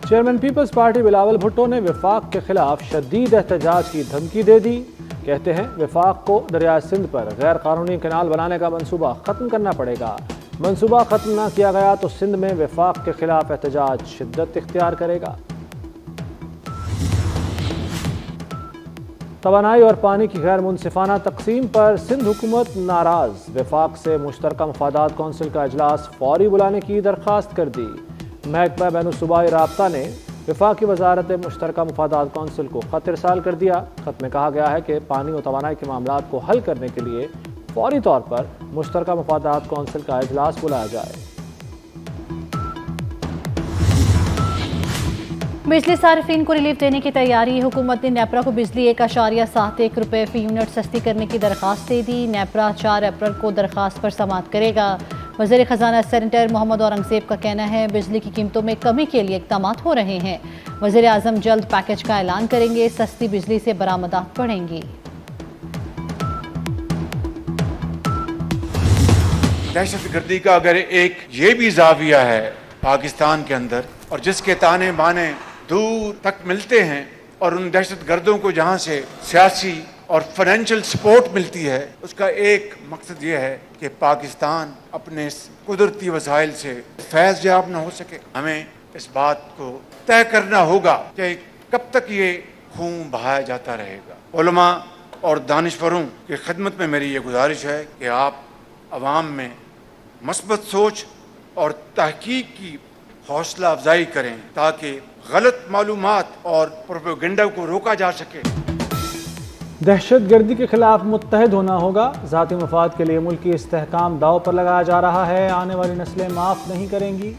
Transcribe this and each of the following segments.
Chairman peoples party Bilawal Bhutto نے وفاق کے خلاف شدید احتجاج کی دھمکی دے دی۔ کہتے ہیں وفاق کو دریائے سندھ پر غیر قانونی کینال بنانے کا منصوبہ ختم کرنا پڑے گا۔ منصوبہ ختم نہ کیا گیا تو سندھ میں وفاق کے خلاف احتجاج شدت اختیار کرے گا۔ توانائی اور پانی کی غیر منصفانہ تقسیم پر سندھ حکومت ناراض، وفاق سے مشترکہ مفادات کونسل کا اجلاس فوری بلانے کی درخواست کر دی۔ محکمہ بین الصوبائی رابطہ نے وفاقی وزارت مشترکہ مفادات کونسل کو خط ارسال کر دیا۔ خط میں کہا گیا ہے کہ پانی و توانائی کے معاملات کو حل کرنے کے لیے فوری طور پر مشترکہ مفادات کونسل کا اجلاس بلایا جائے۔ بجلی صارفین کو ریلیف دینے کی تیاری، حکومت نے نیپرا کو بجلی 1.71 روپے فی یونٹ سستی کرنے کی درخواست دے دی۔ نیپرا 4 اپریل کو درخواست پر سماعت کرے گا۔ وزیر خزانہ سینیٹر محمد اورنگزیب کا کہنا ہے بجلی کی قیمتوں میں کمی کے لیے اقدامات ہو رہے ہیں۔ وزیر اعظم جلد پیکج کا اعلان کریں گے، سستی بجلی سے برآمدات بڑھیں گی۔ دہشت گردی کا اگر ایک یہ بھی زاویہ ہے پاکستان کے اندر، اور جس کے تانے بانے دور تک ملتے ہیں، اور ان دہشت گردوں کو جہاں سے سیاسی اور فائنینشیل سپورٹ ملتی ہے، اس کا ایک مقصد یہ ہے کہ پاکستان اپنے قدرتی وسائل سے فیض یاب نہ ہو سکے۔ ہمیں اس بات کو طے کرنا ہوگا کہ کب تک یہ خون بہایا جاتا رہے گا۔ علماء اور دانشوروں کی خدمت میں میری یہ گزارش ہے کہ آپ عوام میں مثبت سوچ اور تحقیق کی حوصلہ افزائی کریں تاکہ غلط معلومات اور پروپیگنڈا کو روکا جا سکے۔ دہشت گردی کے خلاف متحد ہونا ہوگا، ذاتی مفاد کے لیے ملکی استحکام داؤ پر لگایا جا رہا ہے، آنے والی نسلیں معاف نہیں کریں گی۔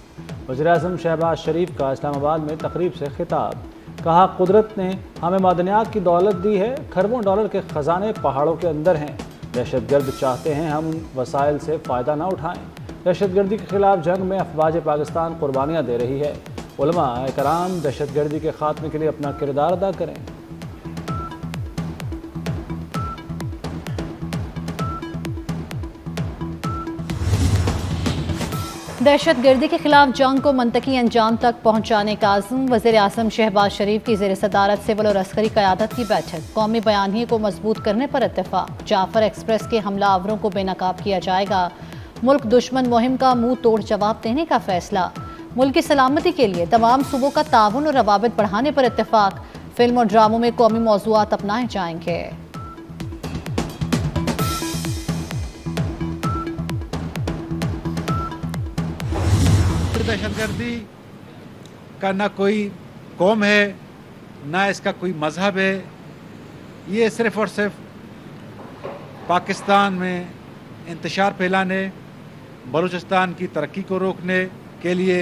وزیر اعظم شہباز شریف کا اسلام آباد میں تقریب سے خطاب، کہا قدرت نے ہمیں معدنیات کی دولت دی ہے، کھربوں ڈالر کے خزانے پہاڑوں کے اندر ہیں، دہشت گرد چاہتے ہیں ہم ان وسائل سے فائدہ نہ اٹھائیں۔ دہشت گردی کے خلاف جنگ میں افواج پاکستان قربانیاں دے رہی ہے، علماء کرام دہشت گردی کے خاتمے کے لیے اپنا کردار ادا کریں۔ دہشت گردی کے خلاف جنگ کو منطقی انجام تک پہنچانے کا عزم، وزیر اعظم شہباز شریف کی زیر صدارت سول اور عسکری قیادت کی بیٹھک، قومی بیانیے کو مضبوط کرنے پر اتفاق، جعفر ایکسپریس کے حملہ آوروں کو بے نقاب کیا جائے گا، ملک دشمن مہم کا منہ توڑ جواب دینے کا فیصلہ، ملک کی سلامتی کے لیے تمام صوبوں کا تعاون اور روابط بڑھانے پر اتفاق، فلم اور ڈراموں میں قومی موضوعات اپنائے جائیں گے۔ دہشت گردی کا نہ کوئی قوم ہے، نہ اس کا کوئی مذہب ہے، یہ صرف اور صرف پاکستان میں انتشار پھیلانے، بلوچستان کی ترقی کو روکنے کے لیے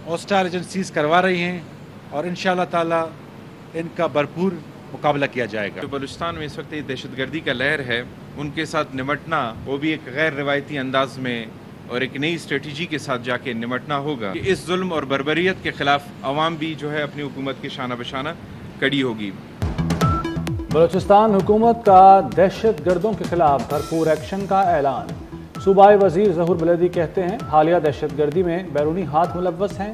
ہاسٹائل ایجنسیز کروا رہی ہیں، اور انشاءاللہ تعالی ان کا بھرپور مقابلہ کیا جائے گا۔ جو بلوچستان میں اس وقت یہ دہشت گردی کا لہر ہے، ان کے ساتھ نمٹنا وہ بھی ایک غیر روایتی انداز میں اور ایک نئی اسٹریٹجی کے ساتھ جا کے نمٹنا ہوگا کہ اس ظلم اور بربریت کے خلاف عوام بھی جو ہے اپنی حکومت کے شانہ بشانہ کڑی ہوگی۔ بلوچستان حکومت کا دہشت گردوں کے خلاف بھرپور ایکشن کا اعلان، صوبائی وزیر ظہور بلدی کہتے ہیں حالیہ دہشت گردی میں بیرونی ہاتھ ملوث ہیں،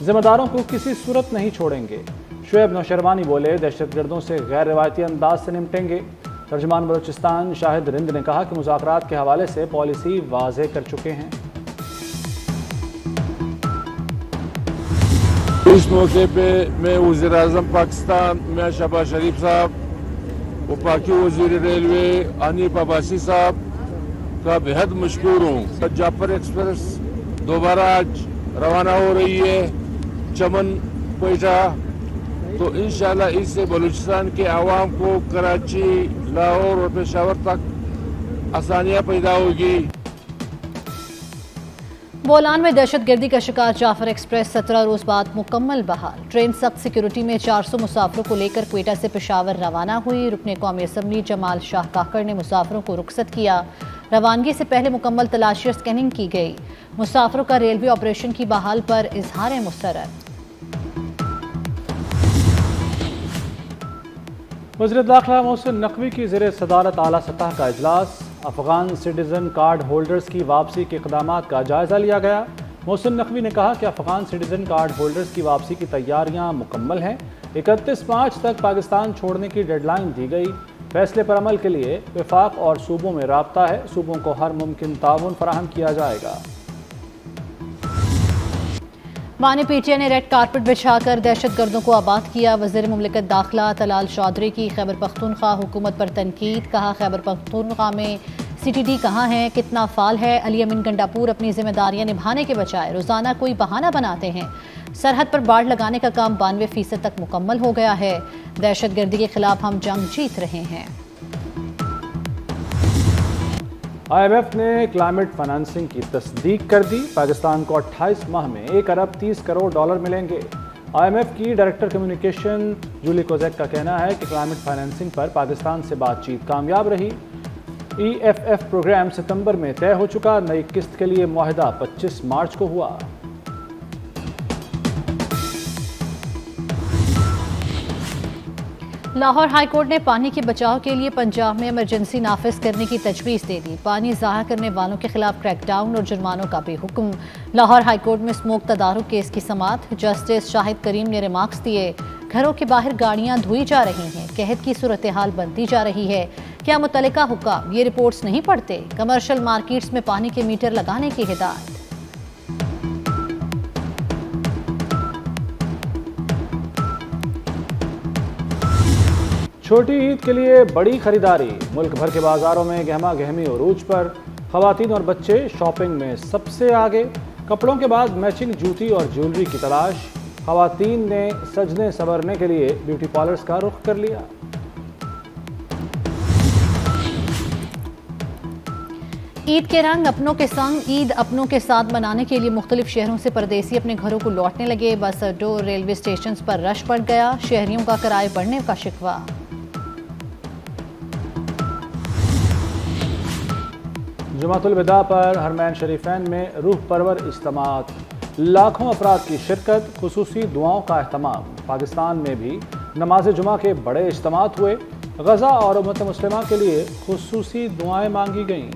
ذمہ داروں کو کسی صورت نہیں چھوڑیں گے۔ شعیب نوشروانی بولے دہشت گردوں سے غیر روایتی انداز سے نمٹیں گے۔ ترجمان بلوچستان شاہد رند نے کہا کہ مذاکرات کے حوالے سے پالیسی واضح کر چکے ہیں۔ اس موقع پہ میں وزیر اعظم پاکستان میاں شہباز شریف صاحب، وفاقی وزیر ریلوے حنیف عباسی صاحب کا بہت مشکور ہوں۔ جعفر ایکسپریس دوبارہ آج روانہ ہو رہی ہے چمن کوئٹہ، تو انشاءاللہ اس سے بلوچستان کے عوام کو کراچی، لاہور اور پشاور تک آسانیاں پیدا ہوگی۔ بولان میں دہشت گردی کا شکار جعفر ایکسپریس 17 روز بعد مکمل بحال، ٹرین سخت سیکیورٹی میں 400 مسافروں کو لے کر کوئٹہ سے پشاور روانہ ہوئی۔ رکن قومی اسمبلی جمال شاہ کاکڑ نے مسافروں کو رخصت کیا، روانگی سے پہلے مکمل تلاشی اور سکیننگ کی گئی۔ مسافروں کا ریلوے آپریشن کی بحال پر اظہار مسرت۔ وزیر داخلہ محسن نقوی کی زیر صدارت اعلیٰ سطح کا اجلاس، افغان سٹیزن کارڈ ہولڈرز کی واپسی کے اقدامات کا جائزہ لیا گیا۔ محسن نقوی نے کہا کہ افغان سٹیزن کارڈ ہولڈرز کی واپسی کی تیاریاں مکمل ہیں۔ 31 مارچ تک پاکستان چھوڑنے کی ڈیڈ لائن دی گئی۔ فیصلے پر عمل کے لیے وفاق اور صوبوں میں رابطہ ہے، صوبوں کو ہر ممکن تعاون فراہم کیا جائے گا۔ مانی پی ٹی آئی نے ریڈ کارپٹ بچھا کر دہشت گردوں کو آباد کیا۔ وزیر مملکت داخلہ طلال چودھری کی خیبر پختونخوا حکومت پر تنقید، کہا خیبر پختونخوا میں سی ٹی ڈی کہاں ہے، کتنا فعال ہے۔ علی امین گنڈاپور اپنی ذمہ داریاں نبھانے کے بجائے روزانہ کوئی بہانہ بناتے ہیں۔ سرحد پر باڑ لگانے کا کام 92% تک مکمل ہو گیا ہے۔ دہشت گردی کے خلاف ہم جنگ جیت رہے ہیں۔ آئی ایم ایف نے کلائمیٹ فائنانسنگ کی تصدیق کر دی۔ پاکستان کو 28 ماہ میں 1 ارب 30 کروڑ ڈالر ملیں گے۔ آئی ایم ایف کی ڈائریکٹر کمیونیکیشن جولی کوزیک کا کہنا ہے کہ کلائمیٹ فائنانسنگ پر پاکستان سے بات چیت کامیاب رہی۔ ای ایف ایف پروگرام ستمبر میں طے ہو چکا، نئی قسط کے لیے معاہدہ 25 مارچ کو ہوا۔ لاہور ہائی کورٹ نے پانی کے بچاؤ کے لیے پنجاب میں ایمرجنسی نافذ کرنے کی تجویز دے دی۔ پانی ضائع کرنے والوں کے خلاف کریک ڈاؤن اور جرمانوں کا بھی حکم۔ لاہور ہائی کورٹ میں اسموک تدارک کیس کی سماعت، جسٹس شاہد کریم نے ریمارکس دیے۔ گھروں کے باہر گاڑیاں دھوئی جا رہی ہیں، قحط کی صورتحال بنتی جا رہی ہے، کیا متعلقہ حکام یہ رپورٹس نہیں پڑھتے؟ کمرشل مارکیٹس میں پانی کے میٹر لگانے کی ہدایت۔ چھوٹی عید کے لیے بڑی خریداری، ملک بھر کے بازاروں میں گہما گہمی عروج پر۔ خواتین اور بچے شاپنگ میں سب سے آگے، کپڑوں کے بعد میچنگ جوتی اور جیولری کی تلاش۔ خواتین نے سجنے سنورنے کے لیے بیوٹی پارلرز کا رخ کر لیا۔ عید کے رنگ اپنوں کے سنگ، عید اپنوں کے ساتھ منانے کے لیے مختلف شہروں سے پردیسی اپنے گھروں کو لوٹنے لگے۔ بس اڈوں اور ریلوے اسٹیشنز پر رش بڑھ گیا، شہریوں کا کرائے بڑھنے کا شکوہ۔ جمعۃ الوداع پر حرمین شریفین میں روح پرور اجتماعات، لاکھوں افراد کی شرکت، خصوصی دعاؤں کا اہتمام۔ پاکستان میں بھی نماز جمعہ کے بڑے اجتماعات ہوئے، غزہ اور امت مسلمہ کے لیے خصوصی دعائیں مانگی گئیں۔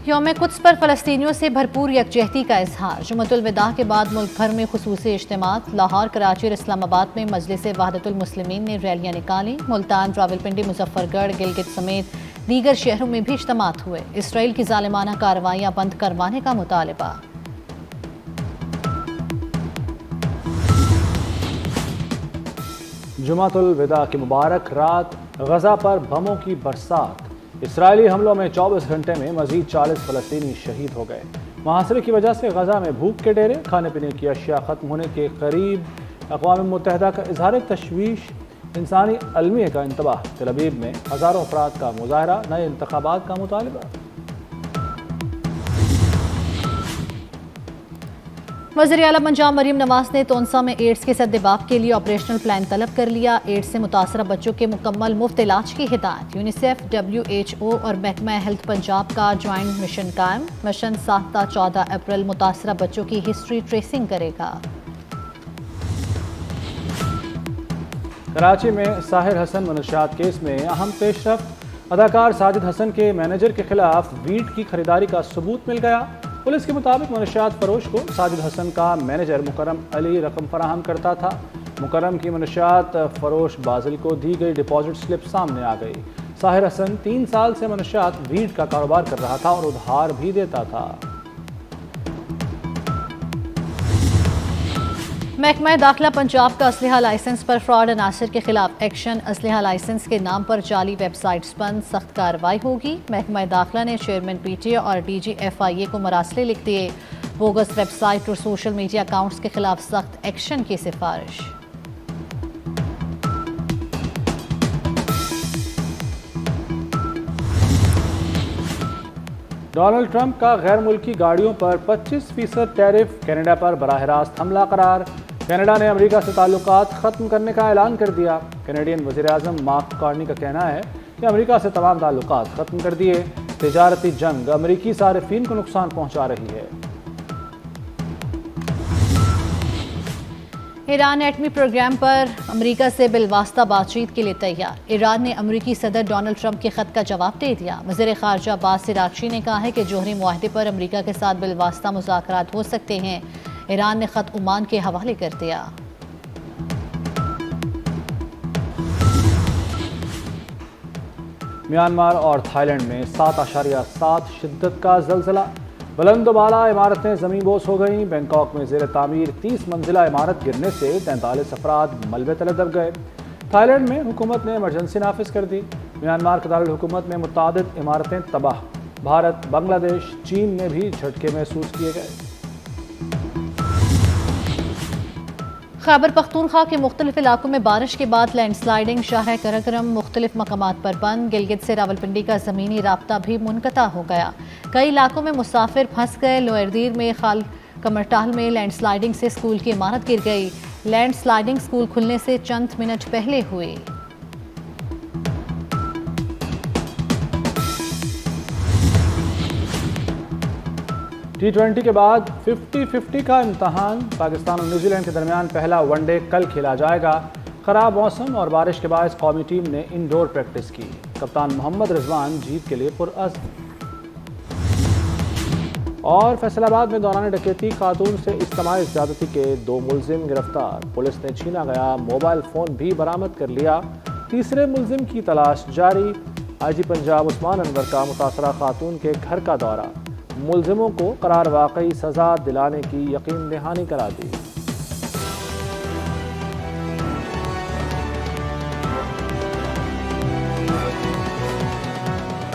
یوم قدس پر فلسطینیوں سے بھرپور یکجہتی کا اظہار۔ جمعۃ الوداع کے بعد ملک بھر میں خصوصی اجتماعات، لاہور، کراچی اور اسلام آباد میں مجلس وحدت المسلمین نے ریلیاں نکالی۔ ملتان، راولپنڈی، مظفر گڑھ، گلگت سمیت دیگر شہروں میں بھی اجتماعات ہوئے۔ اسرائیل کی ظالمانہ کارروائیاں بند کروانے کا مطالبہ۔ جمعۃ الوداع کی مبارک رات، غزہ پر بموں کی برسات۔ اسرائیلی حملوں میں 24 گھنٹے میں مزید 40 فلسطینی شہید ہو گئے۔ محاصرے کی وجہ سے غزہ میں بھوک کے ڈیرے، کھانے پینے کی اشیاء ختم ہونے کے قریب۔ اقوام متحدہ کا اظہار تشویش، انسانی المیہ کا انتباہ۔ تل ابیب میں ہزاروں افراد کا مظاہرہ، نئے انتخابات کا مطالبہ۔ وزیر اعلیٰ پنجاب مریم نواز نے تونسا میں ایڈز کے سدباب کے لیے آپریشنل پلان طلب کر لیا۔ ایڈز سے متاثرہ بچوں کے مکمل مفت علاج کی ہدایت۔ یونیسیف، WHO اور محکمہ ہیلتھ پنجاب کا جوائنٹ مشن قائم۔ مشن 7 تا 14 اپریل متاثرہ بچوں کی ہسٹری ٹریسنگ کرے گا۔ کراچی میں ساحر حسن منشیات کیس میں اہم پیش رفت، اداکار ساجد حسن کے مینیجر کے خلاف ویٹ کی خریداری کا ثبوت مل گیا۔ پولیس کے مطابق منشیات فروش کو ساجد حسن کا مینیجر مکرم علی رقم فراہم کرتا تھا۔ مکرم کی منشیات فروش بازل کو دی گئی ڈپازٹ سلپ سامنے آ گئی۔ ساحر حسن 3 سال سے منشیات ویٹ کا کاروبار کر رہا تھا اور ادھار بھی دیتا تھا۔ محکمہ داخلہ پنجاب کا اسلحہ لائسنس پر فراڈ عناصر کے خلاف ایکشن۔ اسلحہ لائسنس کے نام پر جعلی ویب سائٹس بند، سخت کارروائی ہوگی۔ محکمہ داخلہ نے چیئرمین PTA اور DG FIA کو مراسلے لکھ دیے۔ بوگس ویب سائٹ اور سوشل میڈیا اکاؤنٹس کے خلاف سخت ایکشن کی سفارش۔ ڈونلڈ ٹرمپ کا غیر ملکی گاڑیوں پر 25% ٹیرف، کینیڈا پر براہ راست حملہ قرار۔ کینیڈا نے امریکہ سے تعلقات ختم کرنے کا اعلان کر دیا۔ کینیڈین وزیر اعظم مارک کارنی کا کہنا ہے کہ امریکہ سے تمام تعلقات ختم کر دیے۔ تجارتی جنگ امریکی صارفین کو نقصان پہنچا رہی ہے۔ ایران ایٹمی پروگرام پر امریکہ سے بالواسطہ بات چیت کے لیے تیار۔ ایران نے امریکی صدر ڈونلڈ ٹرمپ کے خط کا جواب دے دیا۔ وزیر خارجہ عباس عراقچی نے کہا ہے کہ جوہری معاہدے پر امریکہ کے ساتھ بالواسطہ مذاکرات ہو سکتے ہیں۔ ایران نے خط عمان کے حوالے کر دیا۔ میانمار اور تھائی لینڈ میں 7.7 شدت کا زلزلہ، بلند و بالا عمارتیں زمین بوس ہو گئیں۔ بینکاک میں زیر تعمیر 30 منزلہ عمارت گرنے سے 43 افراد ملبے تلے دب گئے۔ تھائی لینڈ میں حکومت نے ایمرجنسی نافذ کر دی۔ میانمار کے دارالحکومت میں متعدد عمارتیں تباہ۔ بھارت، بنگلہ دیش، چین میں بھی جھٹکے محسوس کیے گئے۔ خیبر پختونخوا کے مختلف علاقوں میں بارش کے بعد لینڈ سلائیڈنگ، شاہ کرکرم مختلف مقامات پر بند۔ گلگت سے راولپنڈی کا زمینی رابطہ بھی منقطع ہو گیا۔ کئی علاقوں میں مسافر پھنس گئے۔ لوئر دیر میں خال کمرٹال میں لینڈ سلائیڈنگ سے اسکول کی عمارت گر گئی۔ لینڈ سلائیڈنگ اسکول کھلنے سے چند منٹ پہلے ہوئی۔ T20 کے بعد 50-50 کا امتحان۔ پاکستان اور نیوزی لینڈ کے درمیان پہلا ون ڈے کل کھیلا جائے گا۔ خراب موسم اور بارش کے باعث قومی ٹیم نے انڈور پریکٹس کی۔ کپتان محمد رضوان جیت کے لیے پرعزم۔ اور فیصل آباد میں دوران ڈکیتی خاتون سے اجتماعی زیادتی کے 2 ملزم گرفتار۔ پولیس نے چھینا گیا موبائل فون بھی برآمد کر لیا۔ تیسرے ملزم کی تلاش جاری۔ آئی جی پنجاب عثمان انور کا متاثرہ خاتون کے گھر کا دورہ۔ ملزموں کو قرار واقعی سزا دلانے کی یقین دہانی کرا دی۔